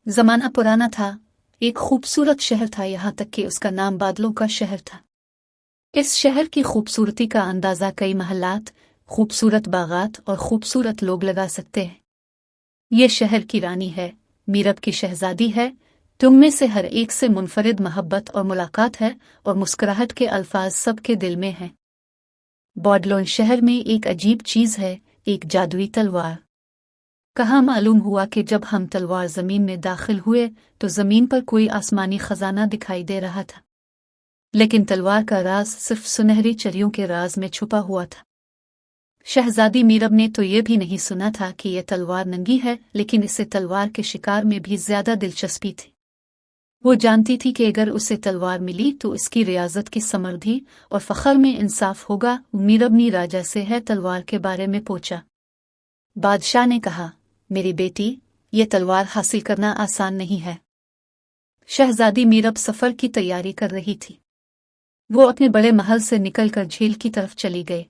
जमाना पुराना था। एक खूबसूरत शहर था, यहाँ तक कि उसका नाम बादलों का शहर था। इस शहर की खूबसूरती का अंदाज़ा कई महल्लात, खूबसूरत बागात और खूबसूरत लोग लगा सकते हैं। ये शहर की रानी है, मीरब की शहजादी है। तुम में से हर एक से मुनफरिद मोहब्बत और मुलाकात है और मुस्कुराहट के अल्फाज सबके दिल में हैं। बॉडलोन शहर में एक अजीब चीज़ है, एक जादुई तलवार। कहाँ मालूम हुआ कि जब हम तलवार ज़मीन में दाखिल हुए तो ज़मीन पर कोई आसमानी खजाना दिखाई दे रहा था, लेकिन तलवार का राज सिर्फ सुनहरी चरियों के राज में छुपा हुआ था। शहजादी मीरब ने तो ये भी नहीं सुना था कि यह तलवार नंगी है, लेकिन इसे तलवार के शिकार में भी ज्यादा दिलचस्पी थी। वो जानती थी कि अगर उसे तलवार मिली तो इसकी रियाजत की समृद्धि और फख्र में इंसाफ होगा। मीरब ने राजा से है तलवार के बारे में पूछा। बादशाह ने कहा, मेरी बेटी, ये तलवार हासिल करना आसान नहीं है। शहजादी मीरब सफर की तैयारी कर रही थी। वो अपने बड़े महल से निकलकर झील की तरफ चली गई।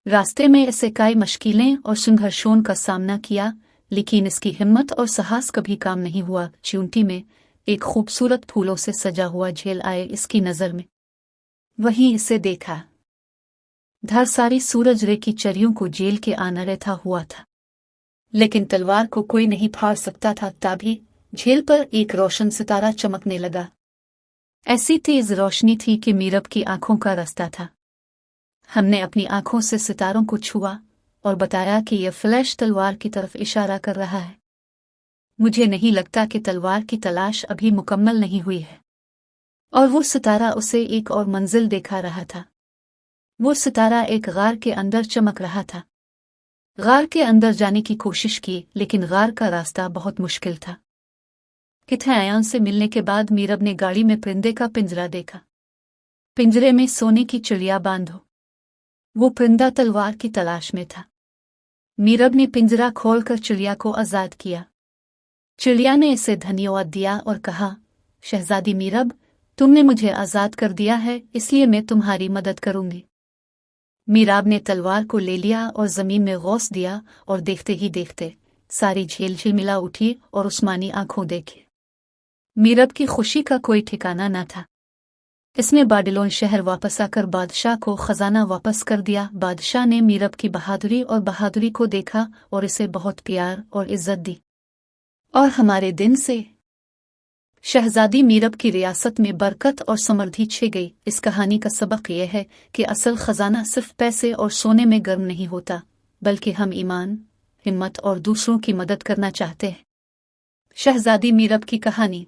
रास्ते में इसे कई मुश्किलें और संघर्षों का सामना किया, लेकिन इसकी हिम्मत और साहस कभी काम नहीं हुआ। चूंटी में एक खूबसूरत फूलों से सजा हुआ झील आए इसकी नजर में। वहीं इसे देखा। धर सारी सूरज रे की चरियों को झील के आना रहता हुआ था, लेकिन तलवार को कोई नहीं फाड़ सकता था। तभी झील पर एक रोशन सितारा चमकने लगा। ऐसी तेज रोशनी थी कि मीरब की आंखों का रास्ता था। हमने अपनी आंखों से सितारों को छुआ और बताया कि यह फ्लैश तलवार की तरफ इशारा कर रहा है। मुझे नहीं लगता कि तलवार की तलाश अभी मुकम्मल नहीं हुई है। और वो सितारा उसे एक और मंजिल दिखा रहा था। वो सितारा एक गार के अंदर चमक रहा था। गार के अंदर जाने की कोशिश की, लेकिन गार का रास्ता बहुत मुश्किल था। किथे आयान से मिलने के बाद मीरब ने गाड़ी में परिंदे का पिंजरा देखा। पिंजरे में सोने की चिड़िया बांधो। वो परिंदा तलवार की तलाश में था। मीरब ने पिंजरा खोलकर चिड़िया को आजाद किया। चिड़िया ने इसे धन्यवाद दिया और कहा, शहजादी मीरब, तुमने मुझे आजाद कर दिया है, इसलिए मैं तुम्हारी मदद करूंगी। मीराब ने तलवार को ले लिया और जमीन में गौस दिया, और देखते ही देखते सारी झील झिलमिला उठी और उस्मानी आंखों देखी। मीरब की खुशी का कोई ठिकाना न था। इसने बाबिलोन शहर वापस आकर बादशाह को खजाना वापस कर दिया। बादशाह ने मीरब की बहादुरी को देखा और इसे बहुत प्यार और इज्जत दी। और हमारे दिन से शहजादी मीरब की रियासत में बरकत और समृद्धि छे गई। इस कहानी का सबक यह है कि असल खजाना सिर्फ पैसे और सोने में गर्म नहीं होता, बल्कि हम ईमान, हिम्मत और दूसरों की मदद करना चाहते हैं। शहजादी मीरब की कहानी।